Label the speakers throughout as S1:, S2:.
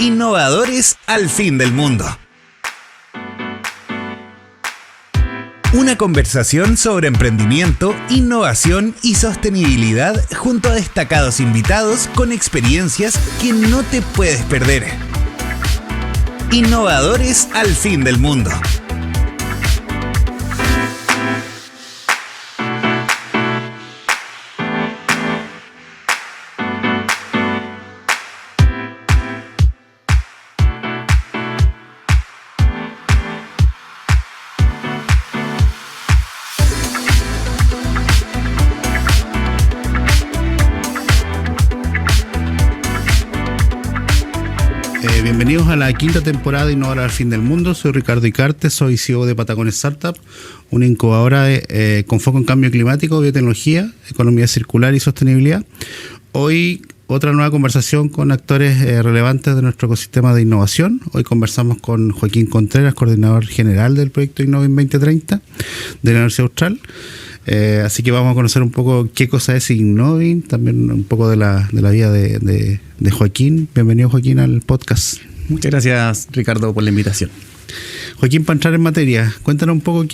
S1: Innovadores al fin del mundo. Una conversación sobre emprendimiento, innovación y sostenibilidad junto a destacados invitados con experiencias que no te puedes perder. Innovadores al fin del mundo.
S2: Bienvenidos a la quinta temporada de Innovar al Fin del Mundo. Soy Ricardo Icarte, soy CEO de Patagones Startup, una incubadora con foco en cambio climático, biotecnología, economía circular y sostenibilidad. Hoy otra nueva conversación con actores relevantes de nuestro ecosistema de innovación. Hoy conversamos con Joaquín Contreras, coordinador general del proyecto Innovin 2030 de la Universidad Austral. Así que vamos a conocer un poco qué cosa es Innovin, también un poco de la vida de Joaquín. Bienvenido, Joaquín, al podcast.
S3: Muchas gracias, Ricardo, por la invitación.
S2: Joaquín, para entrar en materia, cuéntanos un poco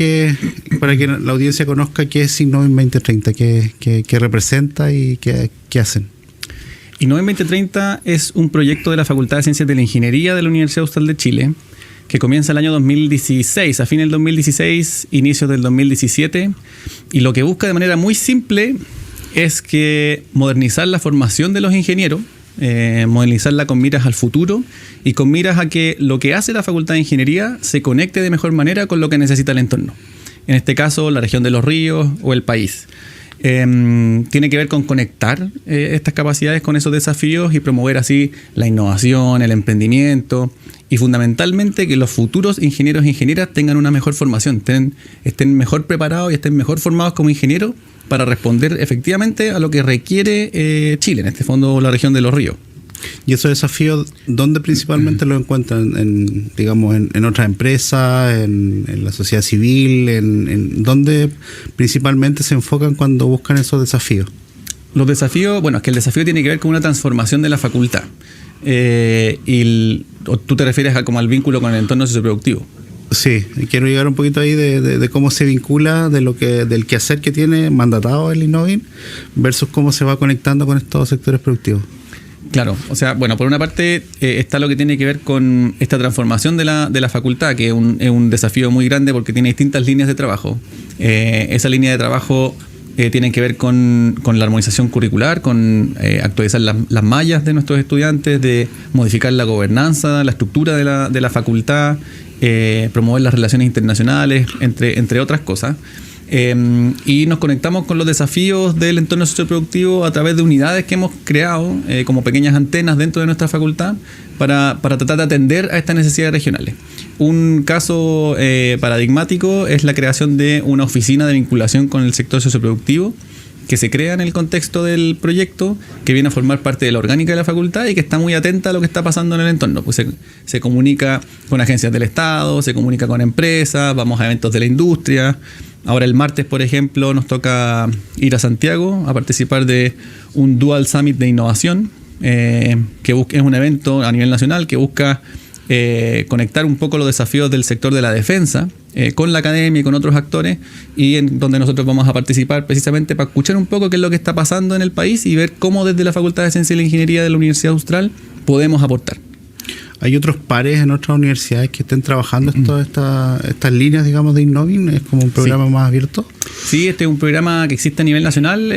S2: para que la audiencia conozca qué es Innovin 2030, qué representa y qué hacen.
S3: Innovin 2030 es un proyecto de la Facultad de Ciencias de la Ingeniería de la Universidad Austral de Chile, que comienza el año 2016, a fines del 2016, inicios del 2017, y lo que busca de manera muy simple es que modernizar la formación de los ingenieros, modernizarla con miras al futuro y con miras a que lo que hace la Facultad de Ingeniería se conecte de mejor manera con lo que necesita el entorno. En este caso, la región de los ríos o el país. Tiene que ver con conectar estas capacidades con esos desafíos y promover así la innovación, el emprendimiento y fundamentalmente que los futuros ingenieros e ingenieras tengan una mejor formación, estén mejor preparados y estén mejor formados como ingenieros para responder efectivamente a lo que requiere Chile, en este fondo la región de los ríos.
S2: ¿Y esos desafíos dónde principalmente los encuentran? En otras empresas, en la sociedad civil, en ¿dónde principalmente se enfocan cuando buscan esos desafíos?
S3: Los desafíos, bueno, es que el desafío tiene que ver con una transformación de la facultad. ¿Tú te refieres como al vínculo con el entorno socioproductivo?
S2: Sí, quiero llegar un poquito ahí de cómo se vincula del quehacer que tiene mandatado el Innovin versus cómo se va conectando con estos sectores productivos.
S3: Claro, o sea, bueno, por una parte está lo que tiene que ver con esta transformación de la facultad, que es un desafío muy grande porque tiene distintas líneas de trabajo. Esa línea de trabajo tiene que ver con la armonización curricular, con actualizar las mallas de nuestros estudiantes, de modificar la gobernanza, la estructura de la facultad, promover las relaciones internacionales, entre otras cosas. Y nos conectamos con los desafíos del entorno socioproductivo a través de unidades que hemos creado como pequeñas antenas dentro de nuestra facultad para tratar de atender a estas necesidades regionales. Un caso paradigmático es la creación de una oficina de vinculación con el sector socioproductivo que se crea en el contexto del proyecto, que viene a formar parte de la orgánica de la facultad y que está muy atenta a lo que está pasando en el entorno. Pues se comunica con agencias del Estado, se comunica con empresas, vamos a eventos de la industria. Ahora el martes, por ejemplo, nos toca ir a Santiago a participar de un Dual Summit de innovación, que es un evento a nivel nacional que busca conectar un poco los desafíos del sector de la defensa con la academia y con otros actores, y en donde nosotros vamos a participar precisamente para escuchar un poco qué es lo que está pasando en el país y ver cómo desde la Facultad de Ciencias de la Ingeniería de la Universidad Austral podemos aportar.
S2: ¿Hay otros pares en otras universidades que estén trabajando estas líneas, digamos, de Innovin? ¿Es como un programa más abierto?
S3: Sí, este es un programa que existe a nivel nacional.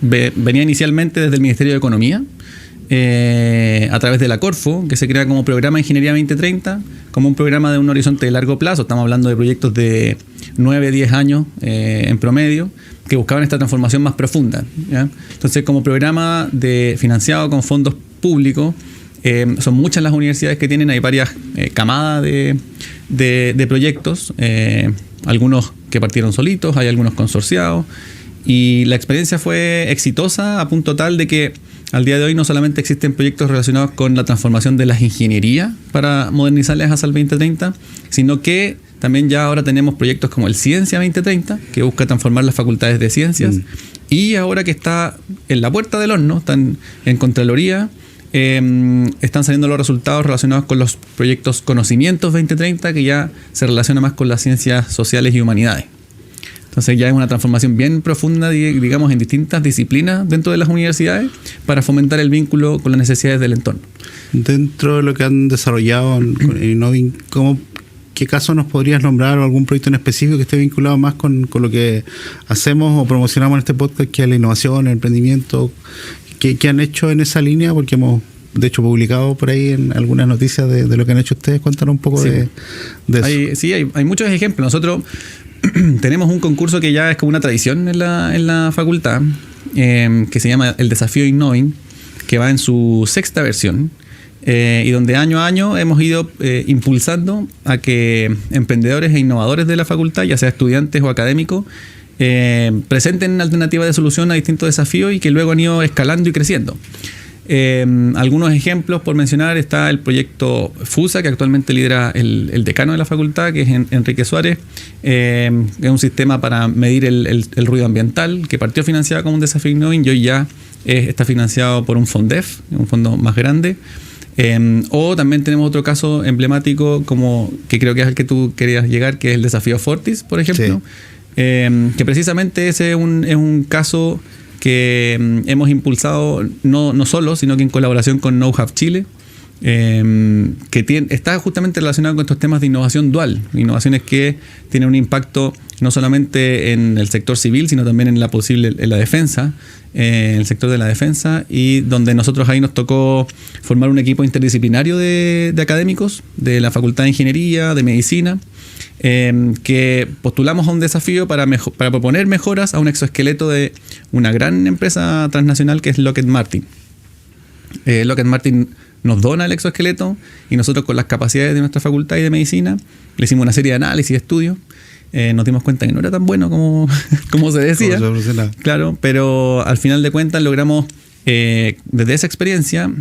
S3: Venía inicialmente desde el Ministerio de Economía, a través de la Corfo, que se crea como programa Ingeniería 2030, como un programa de un horizonte de largo plazo. Estamos hablando de proyectos de 9-10 años en promedio, que buscaban esta transformación más profunda, ¿ya? Entonces, como programa financiado con fondos públicos, son muchas las universidades que tienen, hay varias camadas de proyectos, algunos que partieron solitos, hay algunos consorciados, y la experiencia fue exitosa a punto tal de que al día de hoy no solamente existen proyectos relacionados con la transformación de las ingenierías para modernizarlas hasta el 2030, sino que también ya ahora tenemos proyectos como el Ciencia 2030, que busca transformar las facultades de ciencias, y ahora que está en la puerta del horno, están en Contraloría, están saliendo los resultados relacionados con los proyectos Conocimientos 2030, que ya se relaciona más con las ciencias sociales y humanidades. Entonces ya es una transformación bien profunda, digamos, en distintas disciplinas dentro de las universidades para fomentar el vínculo con las necesidades del entorno.
S2: Dentro de lo que han desarrollado en Innovin, ¿qué caso nos podrías nombrar o algún proyecto en específico que esté vinculado más con lo que hacemos o promocionamos en este podcast, que es la innovación, el emprendimiento? ¿Qué han hecho en esa línea? Porque hemos, de hecho, publicado por ahí en algunas noticias de lo que han hecho ustedes. Cuéntanos un poco de eso.
S3: Hay muchos ejemplos. Nosotros tenemos un concurso que ya es como una tradición en la facultad, que se llama el Desafío Innovin, que va en su 6ª versión, y donde año a año hemos ido impulsando a que emprendedores e innovadores de la facultad, ya sea estudiantes o académicos, presenten alternativas de solución a distintos desafíos y que luego han ido escalando y creciendo. Algunos ejemplos por mencionar: está el proyecto FUSA, que actualmente lidera el decano de la facultad, que es Enrique Suárez. Es un sistema para medir el ruido ambiental, que partió financiado como un desafío Innovin y hoy ya está financiado por un FONDEF, un fondo más grande. O también tenemos otro caso emblemático, como que creo que es el que tú querías llegar, que es el desafío Fortis, por ejemplo. Sí. Que precisamente ese es un caso que hemos impulsado no solo, sino que en colaboración con KnowHub Chile, que está justamente relacionado con estos temas de innovación dual, innovaciones que tienen un impacto no solamente en el sector civil, sino también en la defensa, en el sector de la defensa, y donde nosotros ahí nos tocó formar un equipo interdisciplinario de académicos de la Facultad de Ingeniería, de Medicina, que postulamos a un desafío para proponer mejoras a un exoesqueleto de una gran empresa transnacional que es Lockheed Martin. Lockheed Martin nos dona el exoesqueleto y nosotros, con las capacidades de nuestra facultad y de medicina, le hicimos una serie de análisis y estudios. Nos dimos cuenta que no era tan bueno como se decía. Claro, pero al final de cuentas logramos, desde esa experiencia,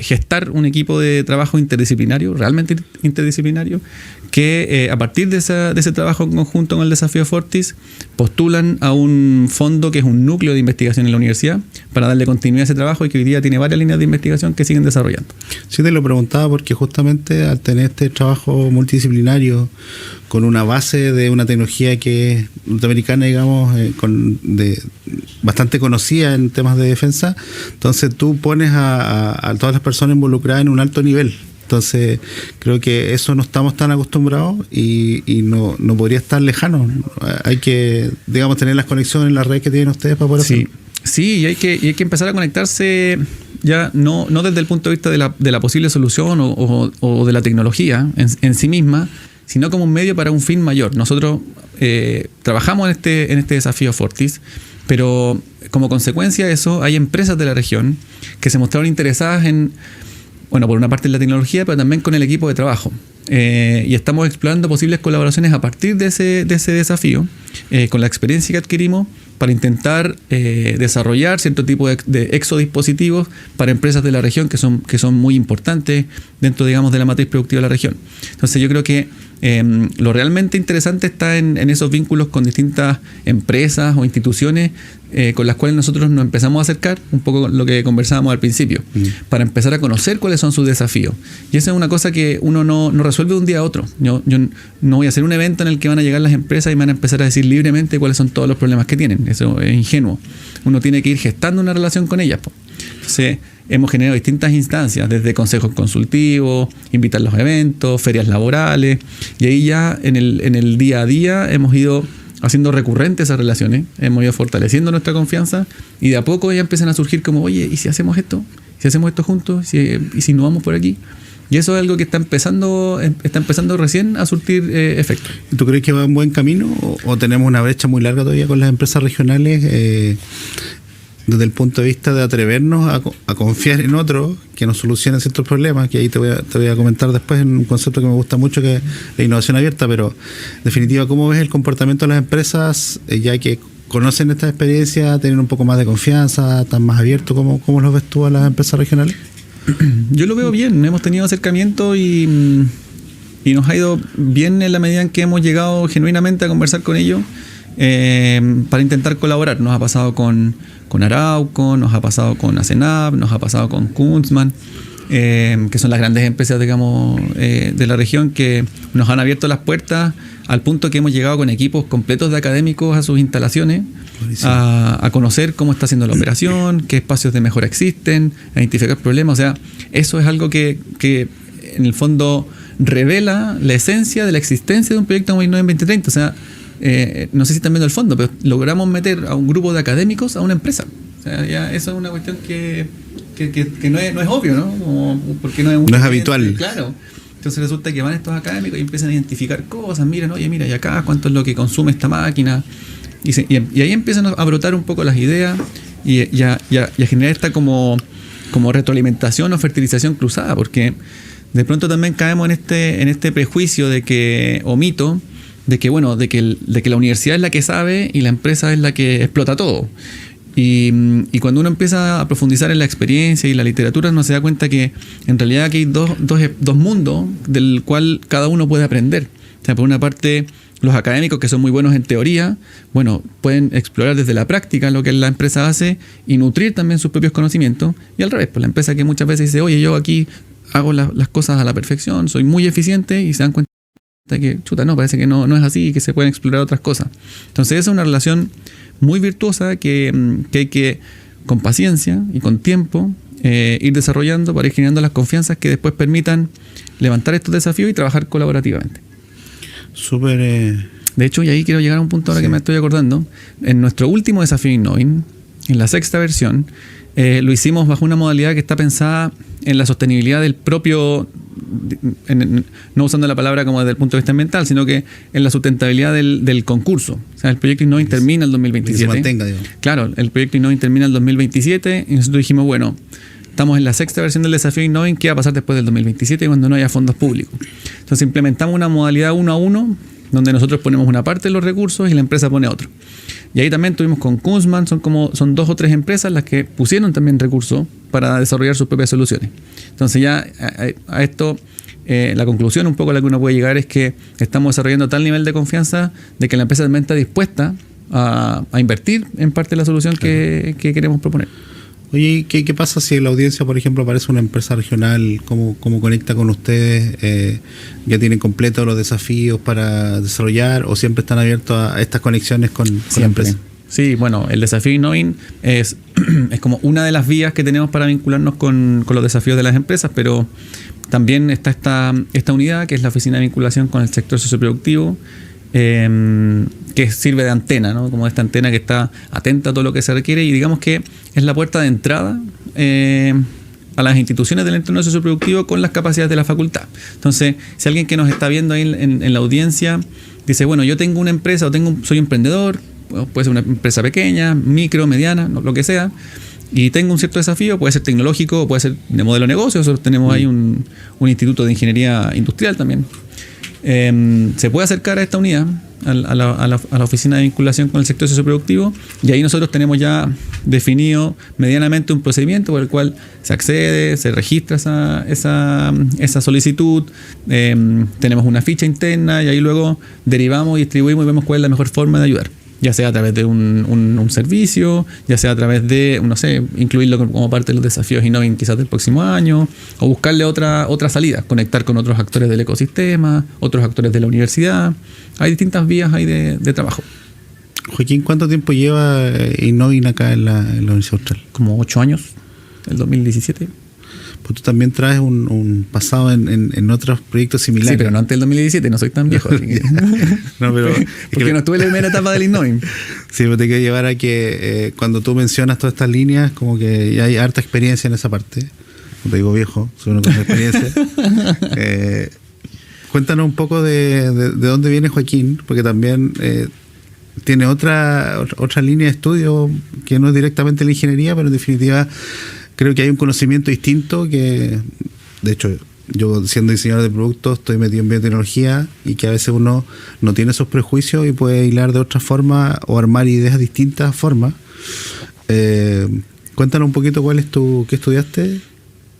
S3: gestar un equipo de trabajo interdisciplinario, realmente interdisciplinario, que a partir de ese trabajo en conjunto con el desafío Fortis, postulan a un fondo que es un núcleo de investigación en la universidad para darle continuidad a ese trabajo, y que hoy día tiene varias líneas de investigación que siguen desarrollando. Sí, te lo preguntaba porque justamente al tener este trabajo multidisciplinario con una base de una tecnología que es norteamericana, digamos, bastante conocida en temas de defensa, entonces tú pones a todas las personas involucradas en un alto nivel. Entonces creo que eso no estamos tan acostumbrados y no podría estar lejano. Hay que, digamos, tener las conexiones en la red que tienen ustedes para poder hacerlo. Sí, y hay que empezar a conectarse ya no desde el punto de vista de la posible solución o de la tecnología en sí misma, sino como un medio para un fin mayor. Nosotros trabajamos en este desafío Fortis, pero como consecuencia de eso hay empresas de la región que se mostraron interesadas en, bueno, por una parte en la tecnología, pero también con el equipo de trabajo. Y estamos explorando posibles colaboraciones a partir de ese desafío, con la experiencia que adquirimos, para intentar desarrollar cierto tipo de exodispositivos para empresas de la región que son muy importantes dentro, digamos, de la matriz productiva de la región. Entonces yo creo que lo realmente interesante está en esos vínculos con distintas empresas o instituciones con las cuales nosotros nos empezamos a acercar, un poco lo que conversábamos al principio, para empezar a conocer cuáles son sus desafíos. Y esa es una cosa que uno no resuelve de un día a otro. Yo no voy a hacer un evento en el que van a llegar las empresas y van a empezar a decir libremente cuáles son todos los problemas que tienen. Eso es ingenuo. Uno tiene que ir gestando una relación con ellas. Entonces, hemos generado distintas instancias, desde consejos consultivos, invitar a los eventos, ferias laborales, y ahí ya en el día a día hemos ido haciendo recurrentes esas relaciones, hemos ido fortaleciendo nuestra confianza, y de a poco ya empiezan a surgir como, oye, ¿y si hacemos esto? ¿Si hacemos esto juntos? ¿Y si nos vamos por aquí? Y eso es algo que está empezando recién a surtir efecto. ¿Tú crees que va en buen camino o tenemos una brecha muy larga todavía con las empresas regionales? Desde el punto de vista de atrevernos a confiar en otros que nos solucionen ciertos problemas, que ahí te voy a comentar después, en un concepto que me gusta mucho, que es la innovación abierta. Pero en definitiva, ¿cómo ves el comportamiento de las empresas ya que conocen esta experiencia, tienen un poco más de confianza, están más abiertos? ¿Cómo los ves tú a las empresas regionales? Yo lo veo bien, hemos tenido acercamiento y nos ha ido bien en la medida en que hemos llegado genuinamente a conversar con ellos. para intentar colaborar. Nos ha pasado con Arauco, nos ha pasado con Asenap, nos ha pasado con Kunzman, que son las grandes empresas, digamos, de la región, que nos han abierto las puertas al punto que hemos llegado con equipos completos de académicos a sus instalaciones a conocer cómo está haciendo la operación, qué espacios de mejora existen, a identificar problemas. O sea, eso es algo que en el fondo revela la esencia de la existencia de un proyecto como Innoven 2030. O sea, no sé si están viendo el fondo, pero logramos meter a un grupo de académicos a una empresa. O sea, ya eso es una cuestión que no es obvio, ¿no? Porque no es
S2: habitual.
S3: Claro. Entonces resulta que van estos académicos y empiezan a identificar cosas. Miren, oye, mira, y acá cuánto es lo que consume esta máquina. Y ahí empiezan a brotar un poco las ideas y a generar esta como retroalimentación o fertilización cruzada, porque de pronto también caemos en este prejuicio de que, o mito, de que la universidad es la que sabe y la empresa es la que explota todo. Y cuando uno empieza a profundizar en la experiencia y la literatura, uno se da cuenta que en realidad aquí hay dos mundos del cual cada uno puede aprender. O sea, por una parte, los académicos, que son muy buenos en teoría, bueno, pueden explorar desde la práctica lo que la empresa hace y nutrir también sus propios conocimientos. Y al revés, pues la empresa que muchas veces dice, oye, yo aquí hago las cosas a la perfección, soy muy eficiente, y se dan cuenta que, no, parece que no es así, que se pueden explorar otras cosas. Entonces esa es una relación muy virtuosa que hay que, con paciencia y con tiempo, ir desarrollando para ir generando las confianzas que después permitan levantar estos desafíos y trabajar colaborativamente.
S2: Súper.
S3: De hecho, y ahí quiero llegar a un punto ahora que me estoy acordando. En nuestro último desafío Innovin, en la 6ª versión, lo hicimos bajo una modalidad que está pensada en la sostenibilidad del propio, no usando la palabra como desde el punto de vista ambiental, sino que en la sustentabilidad del concurso. O sea, el proyecto Innovin termina el 2027.
S2: Que se mantenga, digamos.
S3: Claro, el proyecto Innovin termina el 2027 y nosotros dijimos, bueno, estamos en la 6ª versión del desafío Innovin, ¿qué va a pasar después del 2027 cuando no haya fondos públicos? Entonces implementamos una modalidad 1 a 1, donde nosotros ponemos una parte de los recursos y la empresa pone otro. Y ahí también tuvimos con Kunzman, son 2 o 3 empresas las que pusieron también recursos para desarrollar sus propias soluciones. Entonces ya a esto, la conclusión un poco a la que uno puede llegar es que estamos desarrollando tal nivel de confianza de que la empresa también está dispuesta a invertir en parte de la solución que queremos proponer.
S2: Oye, ¿qué pasa si en la audiencia, por ejemplo, aparece una empresa regional? ¿Cómo conecta con ustedes? ¿Ya tienen completos los desafíos para desarrollar o siempre están abiertos a estas conexiones con la empresa?
S3: Sí, bueno, el desafío Innovin es como una de las vías que tenemos para vincularnos con los desafíos de las empresas, pero también está esta unidad que es la oficina de vinculación con el sector socioproductivo, que sirve de antena, ¿no? Como esta antena que está atenta a todo lo que se requiere y digamos que es la puerta de entrada a las instituciones del entorno socioproductivo con las capacidades de la facultad. Entonces, si alguien que nos está viendo ahí en la audiencia dice, bueno, yo tengo una empresa o soy emprendedor, puede ser una empresa pequeña, micro, mediana, lo que sea, y tengo un cierto desafío, puede ser tecnológico o puede ser de modelo de negocio. Nosotros tenemos ahí un instituto de ingeniería industrial también. Se puede acercar a esta unidad, a la oficina de vinculación con el sector socioproductivo, y ahí nosotros tenemos ya definido medianamente un procedimiento por el cual se accede, se registra esa solicitud, tenemos una ficha interna y ahí luego derivamos y distribuimos y vemos cuál es la mejor forma de ayudar, ya sea a través de un servicio, ya sea a través de, no sé, incluirlo como parte de los desafíos Innovin quizás del próximo año, o buscarle otra salida, conectar con otros actores del ecosistema, otros actores de la universidad. Hay distintas vías ahí de trabajo.
S2: Joaquín, ¿cuánto tiempo lleva Innovin acá en la Universidad Austral?
S3: Como 8 años, el 2017.
S2: Pues tú también traes un pasado en otros proyectos similares.
S3: Sí, pero no antes del 2017, no soy tan viejo. Así que
S2: no, pero
S3: porque no estuve en la primera etapa del Innovin.
S2: Sí, pero te quiero llevar a que cuando tú mencionas todas estas líneas, como que ya hay harta experiencia en esa parte. No te digo viejo, soy uno con experiencia. Cuéntanos un poco de dónde viene Joaquín, porque también tiene otra línea de estudio que no es directamente la ingeniería, pero en definitiva creo que hay un conocimiento distinto que, de hecho, yo siendo diseñador de productos estoy metido en biotecnología y que a veces uno no tiene esos prejuicios y puede hilar de otra forma o armar ideas de distintas formas. Cuéntanos un poquito qué estudiaste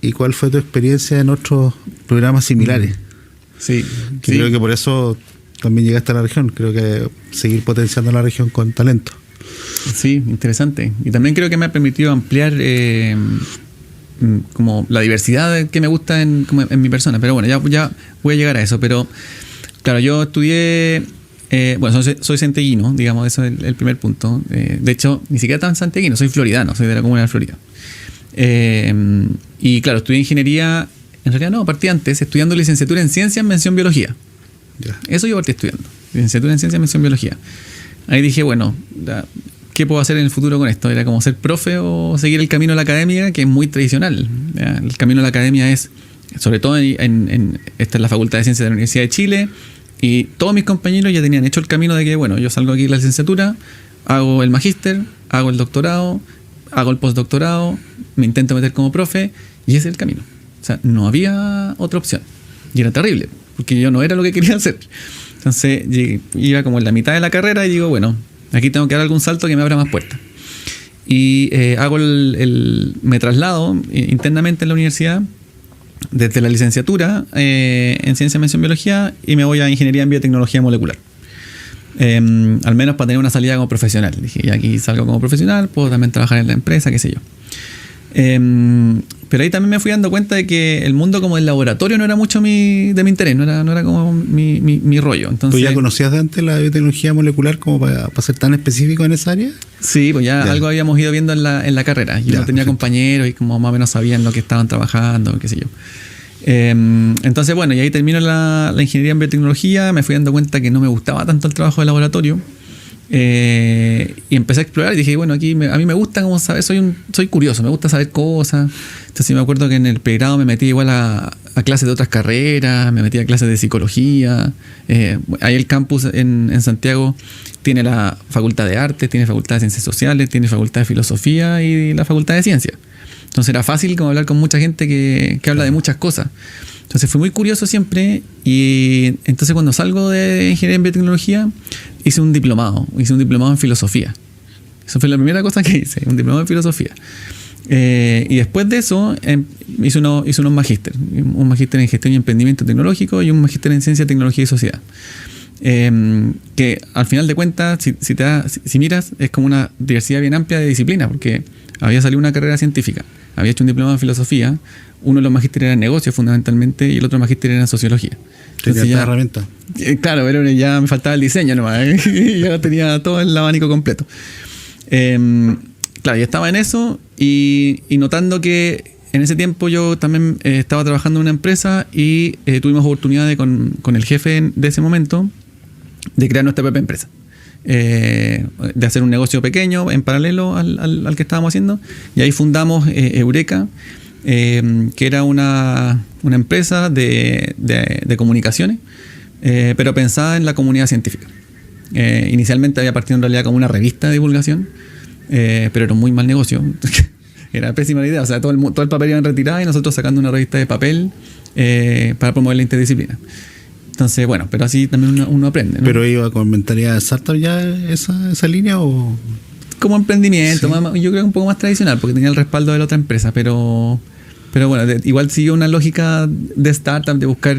S2: y cuál fue tu experiencia en otros programas similares.
S3: Sí,
S2: Creo que por eso también llegaste a la región. Creo que seguir potenciando la región con talento.
S3: Sí, interesante. Y también creo que me ha permitido ampliar como la diversidad que me gusta en mi persona. Pero bueno, ya voy a llegar a eso. Pero claro, yo estudié, bueno, soy santiaguino, digamos, eso es el primer punto. De hecho, ni siquiera tan santiaguino, soy floridano, soy de la comuna de Florida. Y claro, estudié ingeniería, en realidad no, partí antes, estudiando licenciatura en ciencias, mención biología. Eso yo partí estudiando, licenciatura en ciencias, mención biología. Ahí dije, bueno, ¿qué puedo hacer en el futuro con esto? Era como ser profe o seguir el camino de la academia, que es muy tradicional. El camino de la academia es, sobre todo esta es la Facultad de Ciencias de la Universidad de Chile, y todos mis compañeros ya tenían hecho el camino de que, bueno, yo salgo aquí de la licenciatura, hago el magíster, hago el doctorado, hago el postdoctorado, me intento meter como profe, y ese es el camino. O sea, no había otra opción. Y era terrible, porque yo no era lo que quería hacer. Entonces iba como en la mitad de la carrera y digo, bueno, aquí tengo que dar algún salto que me abra más puertas. Y hago me traslado internamente en la universidad desde la licenciatura en Ciencia, Mención, Biología, y me voy a Ingeniería en Biotecnología Molecular. Al menos para tener una salida como profesional. Dije, y aquí salgo como profesional, puedo también trabajar en la empresa, qué sé yo. Pero ahí también me fui dando cuenta de que el mundo como el laboratorio no era mucho de mi interés, no era como mi rollo. Entonces,
S2: ¿tú ya conocías de antes la biotecnología molecular como para ser tan específico en esa área?
S3: Sí, pues ya algo habíamos ido viendo en la carrera. Yo no tenía compañeros y como más o menos sabían lo que estaban trabajando, qué sé yo. Entonces, bueno, y ahí termino la ingeniería en biotecnología, me fui dando cuenta que no me gustaba tanto el trabajo de laboratorio. Y empecé a explorar y dije, bueno, aquí a mí me gusta como saber, soy curioso, me gusta saber cosas. Entonces me acuerdo que en el pregrado me metí igual a clases de otras carreras, me metí a clases de psicología. Ahí el campus en Santiago tiene la Facultad de Artes, tiene Facultad de Ciencias Sociales, tiene Facultad de Filosofía y la Facultad de Ciencias. Entonces era fácil como hablar con mucha gente que habla de muchas cosas. Entonces fui muy curioso siempre, y entonces cuando salgo de Ingeniería en Biotecnología hice un diplomado en Filosofía. Esa fue la primera cosa que hice, un diplomado en Filosofía. Y después de eso hice unos magíster, un magíster en Gestión y Emprendimiento Tecnológico y un magíster en Ciencia, Tecnología y Sociedad. Que al final de cuentas, si miras, es como una diversidad bien amplia de disciplinas, porque había salido una carrera científica, había hecho un diplomado en Filosofía, uno de los magísteres era en negocios fundamentalmente y el otro magíster era en sociología.
S2: Tenía esta herramienta.
S3: Claro, pero ya me faltaba el diseño nomás, y ya tenía todo el abanico completo. Claro, yo estaba en eso y notando que en ese tiempo yo también estaba trabajando en una empresa y tuvimos oportunidad con el jefe de ese momento de crear nuestra propia empresa. De hacer un negocio pequeño en paralelo al que estábamos haciendo, y ahí fundamos Eureka, que era una empresa de comunicaciones, pero pensada en la comunidad científica. Inicialmente había partido en realidad como una revista de divulgación, pero era un muy mal negocio. Era pésima la idea, o sea, todo el papel iba en retirada y nosotros sacando una revista de papel para promover la interdisciplina. Entonces, bueno, pero así también uno aprende, ¿no?
S2: ¿Pero iba con mentalidad de startup ya esa línea o...?
S3: Como emprendimiento, sí. Yo creo que un poco más tradicional, porque tenía el respaldo de la otra empresa, pero bueno, igual siguió una lógica de startup, de buscar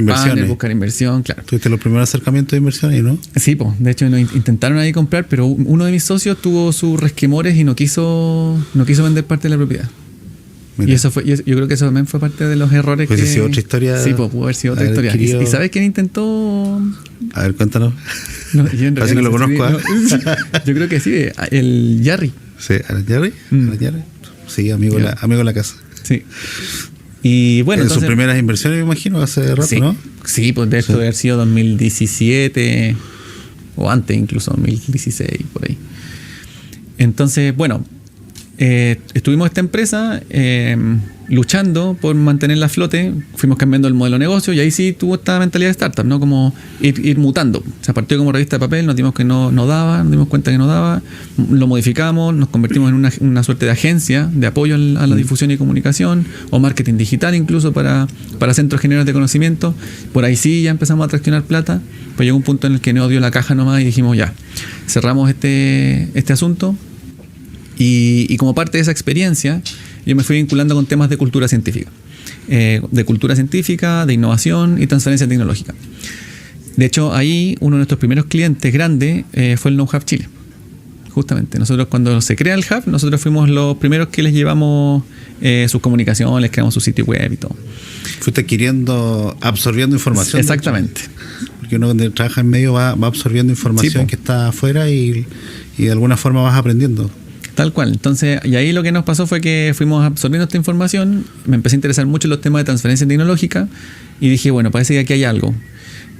S3: partners, buscar inversión, claro.
S2: ¿Tuviste los primeros acercamientos de inversión ahí, no?
S3: Sí, pues, de hecho intentaron ahí comprar, pero uno de mis socios tuvo sus resquemores y no quiso vender parte de la propiedad. Mira. Y eso fue, yo creo que eso también fue parte de los errores
S2: pues que... ¿Puede sido otra historia?
S3: Sí, pues pudo haber sido otra historia. ¿Y sabes quién intentó?
S2: A ver, cuéntanos.
S3: No,
S2: así que lo conozco.
S3: Yo creo que sí, el Jerry.
S2: Sí, ¿el Jerry? ¿El Jerry? Sí, amigo de la casa.
S3: Sí. Y bueno,
S2: sus primeras inversiones, me imagino, hace rato,
S3: sí,
S2: ¿no?
S3: Sí, pues de esto debe haber sido 2017 o antes, incluso 2016, por ahí. Entonces, bueno, estuvimos esta empresa luchando por mantenerla a flote, fuimos cambiando el modelo de negocio y ahí sí tuvo esta mentalidad de startup, ¿no? Como ir mutando. O sea, partió como revista de papel, nos dimos que no daba, nos dimos cuenta que no daba, lo modificamos, nos convertimos en una suerte de agencia de apoyo a la difusión y comunicación, o marketing digital incluso para centros generales de conocimiento. Por ahí sí ya empezamos a traccionar plata, pues llegó un punto en el que nos dio la caja nomás y dijimos ya, cerramos este asunto. Y como parte de esa experiencia, yo me fui vinculando con temas de cultura científica, de innovación y transferencia tecnológica. De hecho, ahí uno de nuestros primeros clientes grandes fue el KnowHub Chile. Justamente, nosotros cuando se crea el hub, nosotros fuimos los primeros que les llevamos sus comunicaciones, les creamos su sitio web y todo.
S2: Fuiste absorbiendo información.
S3: Exactamente.
S2: Porque uno cuando trabaja en medio va absorbiendo información que está afuera y de alguna forma vas aprendiendo.
S3: Tal cual. Entonces, y ahí lo que nos pasó fue que fuimos absorbiendo esta información, me empecé a interesar mucho en los temas de transferencia tecnológica y dije, bueno, parece que aquí hay algo.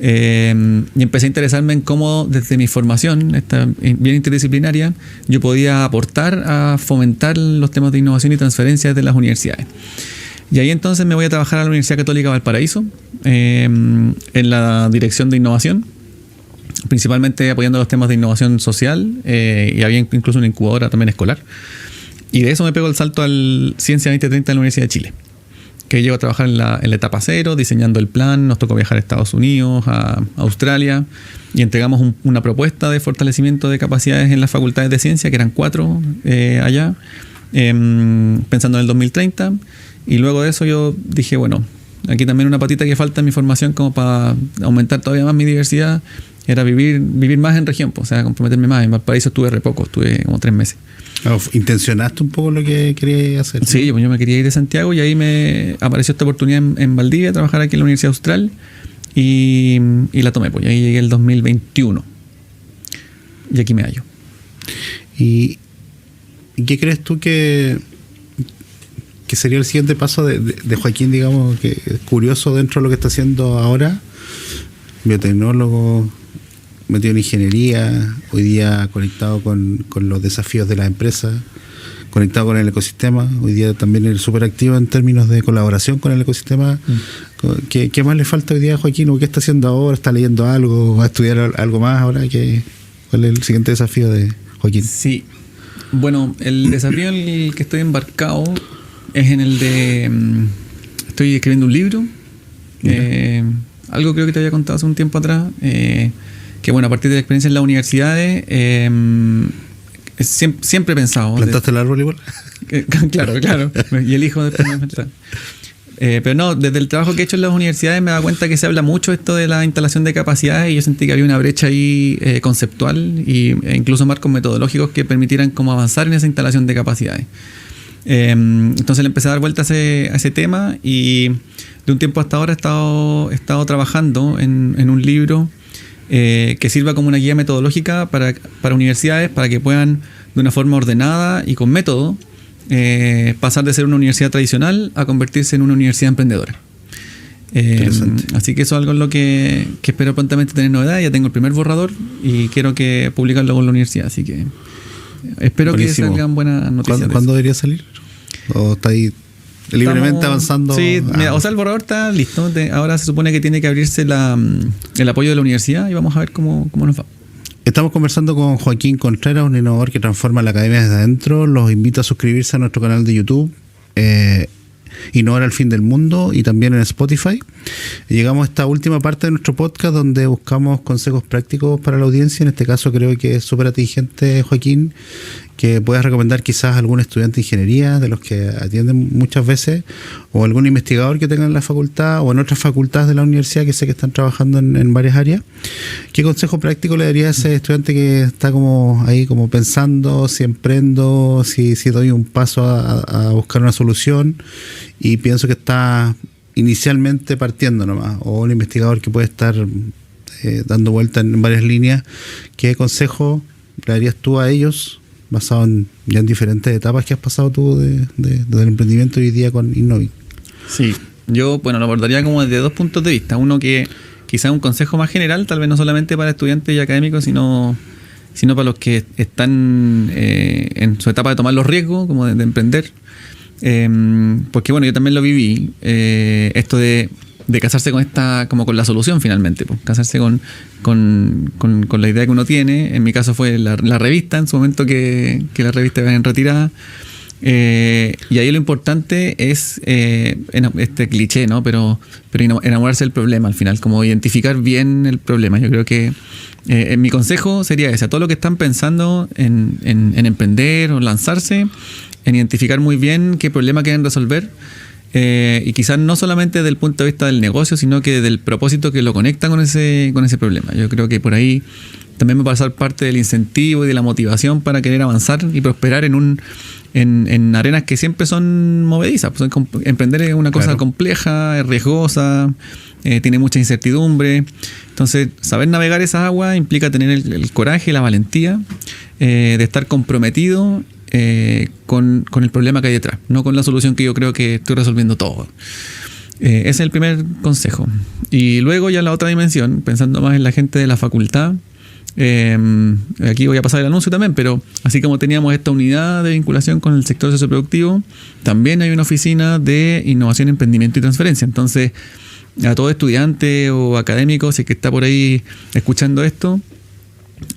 S3: Y empecé a interesarme en cómo desde mi formación, esta bien interdisciplinaria, yo podía aportar a fomentar los temas de innovación y transferencia de las universidades. Y ahí entonces me voy a trabajar a la Universidad Católica Valparaíso en la dirección de innovación, principalmente apoyando los temas de innovación social y había incluso una incubadora también escolar. Y de eso me pego el salto al Ciencia 2030 de la Universidad de Chile, que llego a trabajar en la etapa 0, diseñando el plan. Nos tocó viajar a Estados Unidos, a Australia, y entregamos una propuesta de fortalecimiento de capacidades en las facultades de ciencia, que eran 4 allá, pensando en el 2030. Y luego de eso yo dije, bueno, aquí también una patita que falta en mi formación como para aumentar todavía más mi diversidad, era vivir más en región, o sea, comprometerme más. En Valparaíso estuve re poco, estuve como 3 meses.
S2: ¿Intencionaste un poco lo que querías hacer?
S3: Sí, yo me quería ir de Santiago y ahí me apareció esta oportunidad en Valdivia, trabajar aquí en la Universidad Austral y la tomé, pues y ahí llegué el 2021 y aquí me hallo. ¿Y
S2: qué crees tú que sería el siguiente paso de Joaquín, digamos, que es curioso dentro de lo que está haciendo ahora? Biotecnólogo, metido en ingeniería, hoy día conectado con los desafíos de las empresas, conectado con el ecosistema, hoy día también es súper activo en términos de colaboración con el ecosistema. ¿Qué más le falta hoy día a Joaquín? ¿O qué está haciendo ahora? ¿Está leyendo algo? ¿Va a estudiar algo más ahora? ¿Cuál es el siguiente desafío de Joaquín?
S3: Sí, bueno, el desafío en el que estoy embarcado es en el de... estoy escribiendo un libro, algo creo que te había contado hace un tiempo atrás, que bueno, a partir de la experiencia en las universidades, siempre he pensado...
S2: ¿Plantaste el árbol igual?
S3: Claro, y el hijo después me plantar. Pero no, desde el trabajo que he hecho en las universidades me he dado cuenta que se habla mucho esto de la instalación de capacidades y yo sentí que había una brecha ahí conceptual e incluso marcos metodológicos que permitieran como avanzar en esa instalación de capacidades. Entonces le empecé a dar vuelta a ese tema y de un tiempo hasta ahora he estado trabajando en un libro que sirva como una guía metodológica para universidades, para que puedan de una forma ordenada y con método pasar de ser una universidad tradicional a convertirse en una universidad emprendedora. Así que eso es algo en lo que espero prontamente tener novedad. Ya tengo el primer borrador y quiero que publicarlo con la universidad, así que espero
S2: Buenísimo.
S3: Que salgan buenas noticias.
S2: ¿Cuándo debería salir? ¿O está ahí libremente avanzando?
S3: Sí, mira, o sea, el borrador está listo. Ahora se supone que tiene que abrirse el apoyo de la universidad y vamos a ver cómo nos va.
S2: Estamos conversando con Joaquín Contreras, un innovador que transforma la academia desde adentro. Los invito a suscribirse a nuestro canal de YouTube, Innovar al Fin del Mundo, y también en Spotify. Llegamos a esta última parte de nuestro podcast donde buscamos consejos prácticos para la audiencia. En este caso creo que es súper atingente, Joaquín, que puedas recomendar quizás a algún estudiante de ingeniería de los que atienden muchas veces, o algún investigador que tenga en la facultad o en otras facultades de la universidad que sé que están trabajando en varias áreas. ¿Qué consejo práctico le daría a ese estudiante que está como ahí como pensando si emprendo, si doy un paso a buscar una solución y pienso que está inicialmente partiendo nomás, o un investigador que puede estar dando vuelta en varias líneas? ¿Qué consejo le darías tú a ellos basado ya en diferentes etapas que has pasado tú del emprendimiento hoy día con Innovi?
S3: Sí, yo lo abordaría como desde 2 puntos de vista. Uno que quizás un consejo más general, tal vez no solamente para estudiantes y académicos, sino para los que están en su etapa de tomar los riesgos, como de emprender. Porque bueno, yo también lo viví, esto de casarse con la solución finalmente, pues, casarse con la idea que uno tiene. En mi caso fue la revista, en su momento que la revista iba en retirada, y ahí lo importante es este cliché, ¿no? Pero enamorarse del problema al final, como identificar bien el problema. Yo creo que mi consejo sería ese: a todos los que están pensando en emprender o lanzarse, en identificar muy bien qué problema quieren resolver, y quizás no solamente desde el punto de vista del negocio, sino que del propósito que lo conecta con ese problema. Yo creo que por ahí también va a pasar parte del incentivo y de la motivación para querer avanzar y prosperar en arenas que siempre son movedizas. Pues emprender es una cosa compleja, es riesgosa, tiene mucha incertidumbre. Entonces, saber navegar esas aguas implica tener el coraje y la valentía de estar comprometido con el problema que hay detrás, no con la solución que yo creo que estoy resolviendo todo. Ese es el primer consejo. Y luego ya la otra dimensión, pensando más en la gente de la facultad, aquí voy a pasar el anuncio también, pero así como teníamos esta unidad de vinculación con el sector socioproductivo, también hay una oficina de innovación, emprendimiento y transferencia. Entonces, a todo estudiante o académico, si es que está por ahí escuchando esto,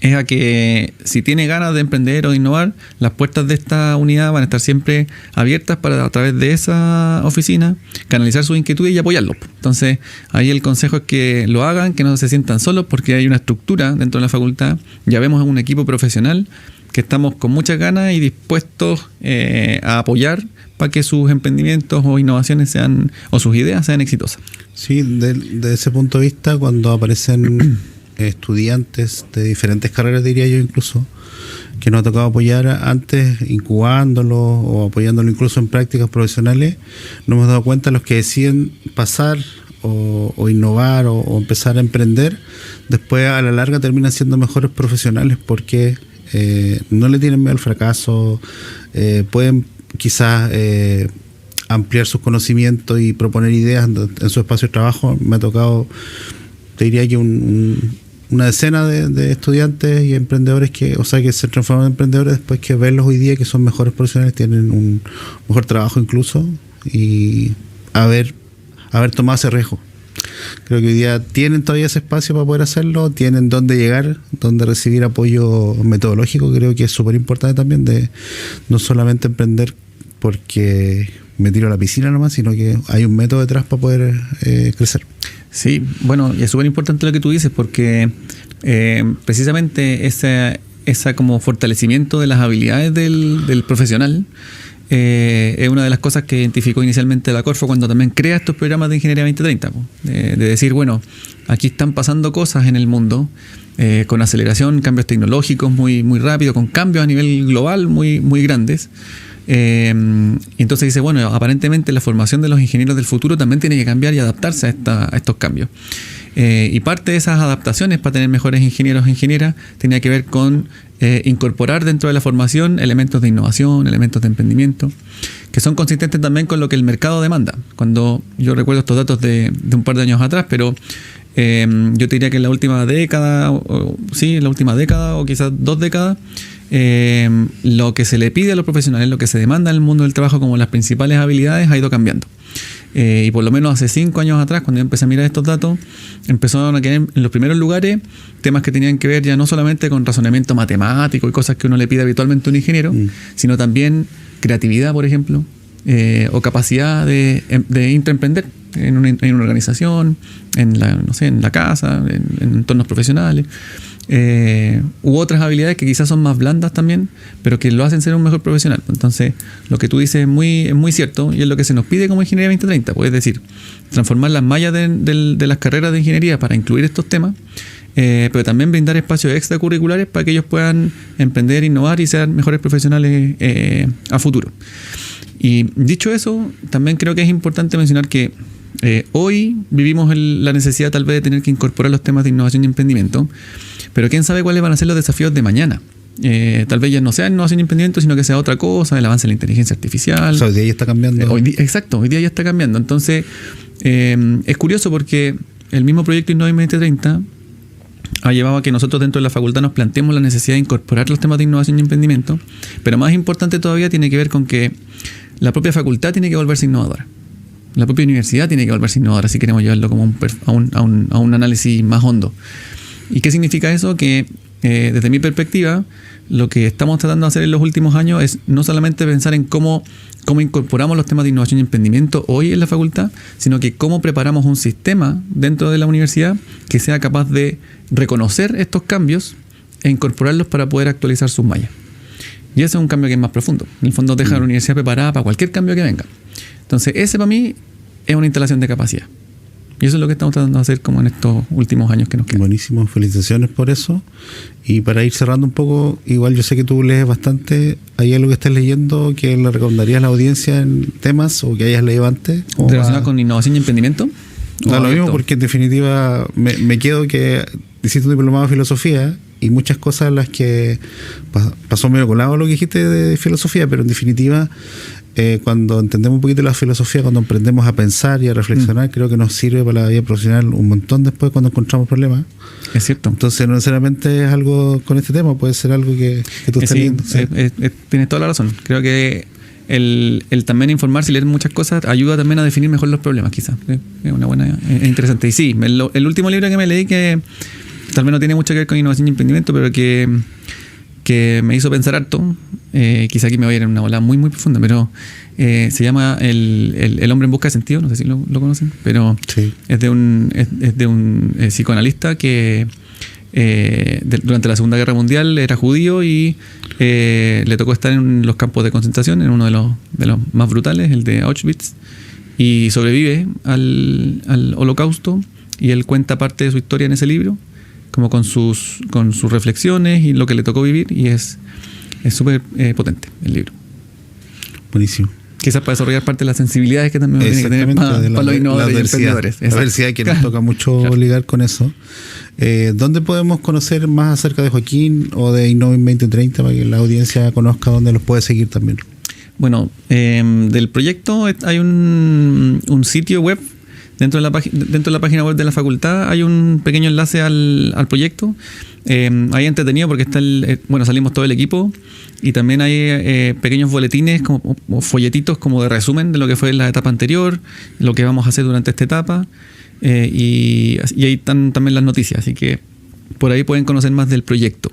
S3: es a que si tiene ganas de emprender o de innovar, las puertas de esta unidad van a estar siempre abiertas para, a través de esa oficina, canalizar sus inquietudes y apoyarlos. Entonces, ahí el consejo es que lo hagan, que no se sientan solos, porque hay una estructura dentro de la facultad. Ya vemos un equipo profesional que estamos con muchas ganas y dispuestos a apoyar para que sus emprendimientos o innovaciones sean, o sus ideas sean exitosas.
S2: Sí, de ese punto de vista, cuando aparecen estudiantes de diferentes carreras, diría yo, incluso, que nos ha tocado apoyar antes, incubándolo o apoyándolo incluso en prácticas profesionales, nos hemos dado cuenta los que deciden pasar o innovar o empezar a emprender, después a la larga terminan siendo mejores profesionales porque no le tienen miedo al fracaso, pueden quizás ampliar sus conocimientos y proponer ideas en su espacio de trabajo. Me ha tocado, te diría que una decena de estudiantes y emprendedores que se transforman en emprendedores después que verlos hoy día que son mejores profesionales, tienen un mejor trabajo incluso, y haber tomado ese riesgo. Creo que hoy día tienen todavía ese espacio para poder hacerlo, tienen dónde llegar, dónde recibir apoyo metodológico. Creo que es súper importante también de no solamente emprender porque me tiro a la piscina nomás, sino que hay un método detrás para poder crecer.
S3: Sí, bueno, y es súper importante lo que tú dices, porque precisamente esa como fortalecimiento de las habilidades del profesional es una de las cosas que identificó inicialmente la Corfo cuando también crea estos programas de Ingeniería 2030, de decir, bueno, aquí están pasando cosas en el mundo con aceleración, cambios tecnológicos muy, muy rápidos, con cambios a nivel global muy, muy grandes. Entonces dice, bueno, aparentemente la formación de los ingenieros del futuro también tiene que cambiar y adaptarse a estos cambios. Y parte de esas adaptaciones para tener mejores ingenieros e ingenieras tenía que ver con incorporar dentro de la formación elementos de innovación, elementos de emprendimiento, que son consistentes también con lo que el mercado demanda. Cuando yo recuerdo estos datos de un par de años atrás, pero yo te diría que en la última década, o quizás 2 décadas, lo que se le pide a los profesionales, lo que se demanda en el mundo del trabajo como las principales habilidades ha ido cambiando. Y por lo menos hace 5 años atrás, cuando yo empecé a mirar estos datos, empezaron a quedar en los primeros lugares temas que tenían que ver ya no solamente con razonamiento matemático y cosas que uno le pide habitualmente a un ingeniero, sino también creatividad, por ejemplo, o capacidad de intraemprender en una organización, en la casa, en entornos profesionales. U otras habilidades que quizás son más blandas también, pero que lo hacen ser un mejor profesional. Entonces, lo que tú dices es muy cierto y es lo que se nos pide como Ingeniería 2030, pues, es decir, transformar las mallas de las carreras de ingeniería para incluir estos temas, pero también brindar espacios extracurriculares para que ellos puedan emprender, innovar y ser mejores profesionales a futuro. Y dicho eso, también creo que es importante mencionar que hoy vivimos la necesidad tal vez de tener que incorporar los temas de innovación y emprendimiento, pero quién sabe cuáles van a ser los desafíos de mañana. Tal vez ya no sea innovación y emprendimiento, sino que sea otra cosa, el avance de la inteligencia artificial.
S2: Hoy día ya está cambiando.
S3: Hoy día ya está cambiando. Entonces, es curioso porque el mismo proyecto Innovación 2030 ha llevado a que nosotros dentro de la facultad nos planteemos la necesidad de incorporar los temas de innovación y emprendimiento, pero más importante todavía tiene que ver con que la propia facultad tiene que volverse innovadora. La propia universidad tiene que volverse innovadora si queremos llevarlo como a un análisis más hondo. ¿Y qué significa eso? Que desde mi perspectiva, lo que estamos tratando de hacer en los últimos años es no solamente pensar en cómo incorporamos los temas de innovación y emprendimiento hoy en la facultad, sino que cómo preparamos un sistema dentro de la universidad que sea capaz de reconocer estos cambios e incorporarlos para poder actualizar sus mallas. Y ese es un cambio que es más profundo. En el fondo deja a la universidad preparada para cualquier cambio que venga. Entonces, ese para mí es una instalación de capacidad. Y eso es lo que estamos tratando de hacer como en estos últimos años que nos quedan.
S2: Buenísimo, felicitaciones por eso. Y para ir cerrando un poco, igual yo sé que tú lees bastante. ¿Hay algo que estés leyendo que le recomendarías a la audiencia en temas o que hayas leído antes?
S3: ¿Relacionado con innovación y emprendimiento?
S2: Da lo mismo, porque en definitiva me quedo que hiciste un diplomado de filosofía y muchas cosas las que pasó medio colado lo que dijiste de filosofía, pero en definitiva cuando entendemos un poquito la filosofía, cuando aprendemos a pensar y a reflexionar, creo que nos sirve para la vida profesional un montón después cuando encontramos problemas.
S3: Es cierto.
S2: Entonces no necesariamente es algo con este tema, puede ser algo que tú estás leyendo. Sí.
S3: Tienes toda la razón. Creo que el también informarse y leer muchas cosas ayuda también a definir mejor los problemas, quizás. Es una buena, es interesante. Y sí, el último libro que me leí, que tal vez no tiene mucho que ver con innovación y emprendimiento, pero que me hizo pensar harto, quizá aquí me voy a ir en una ola muy muy profunda, pero se llama el hombre en busca de sentido, no sé si lo conocen, pero sí. es de un psicoanalista que durante la Segunda Guerra Mundial era judío y le tocó estar en los campos de concentración, en uno de los más brutales, el de Auschwitz, y sobrevive al Holocausto, y él cuenta parte de su historia en ese libro, como con sus reflexiones y lo que le tocó vivir, y es súper potente el libro.
S2: Buenísimo.
S3: Quizás para desarrollar parte de las sensibilidades que también tiene que tener para los innovadores y emprendedores.
S2: La diversidad que nos toca mucho ligar con eso. ¿Dónde podemos conocer más acerca de Joaquín o de Innovin 2030 para que la audiencia conozca dónde los puede seguir también?
S3: Bueno, del proyecto hay un sitio web. Dentro de la página web de la facultad hay un pequeño enlace al proyecto. Ahí entretenido porque está salimos todo el equipo y también hay pequeños boletines como folletitos como de resumen de lo que fue la etapa anterior, lo que vamos a hacer durante esta etapa, y ahí están también las noticias, así que por ahí pueden conocer más del proyecto.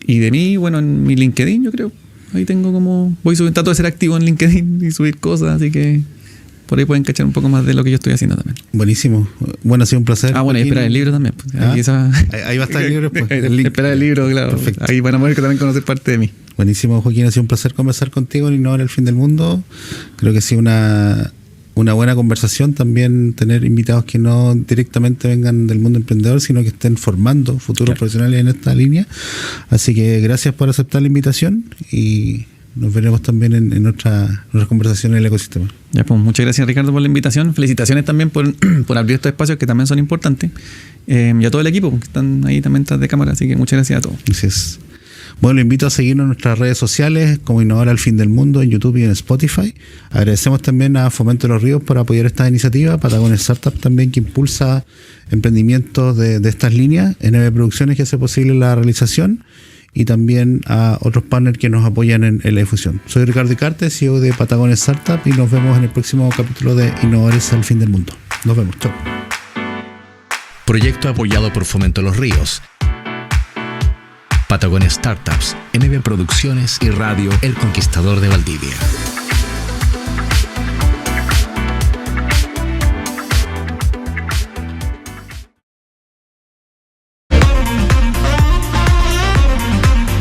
S3: Y de mí, bueno, en mi LinkedIn yo creo, ahí tengo trato de ser activo en LinkedIn y subir cosas, así que por ahí pueden cachar un poco más de lo que yo estoy haciendo también.
S2: Buenísimo. Bueno, ha sido un placer.
S3: Bueno, y esperar el libro también. Pues.
S2: Ahí va a estar el libro después.
S3: Esperar el libro, claro.
S2: Perfecto.
S3: Ahí van a poder también conocer parte de mí.
S2: Buenísimo, Joaquín. Ha sido un placer conversar contigo en Innovar el Fin del Mundo. Creo que ha sido una buena conversación. También tener invitados que no directamente vengan del mundo emprendedor, sino que estén formando futuros profesionales en esta línea. Así que gracias por aceptar la invitación y nos veremos también en otras conversaciones en el ecosistema.
S3: Ya, pues muchas gracias, Ricardo, por la invitación. Felicitaciones también por abrir estos espacios que también son importantes. Y a todo el equipo que están ahí también tras de cámara. Así que muchas gracias a todos.
S2: Gracias. Bueno, lo invito a seguirnos en nuestras redes sociales como Innovar al Fin del Mundo en YouTube y en Spotify. Agradecemos también a Fomento de los Ríos por apoyar esta iniciativa, Patagonia Startup también, que impulsa emprendimientos de estas líneas, NB Producciones, que hace posible la realización, y también a otros partners que nos apoyan en la difusión. Soy Ricardo Icarte, CEO de Patagonia Startup, y nos vemos en el próximo capítulo de Innovadores al Fin del Mundo. Nos vemos. Chao.
S1: Proyecto apoyado por Fomento de los Ríos, Patagonia Startups, NB Producciones y Radio El Conquistador de Valdivia.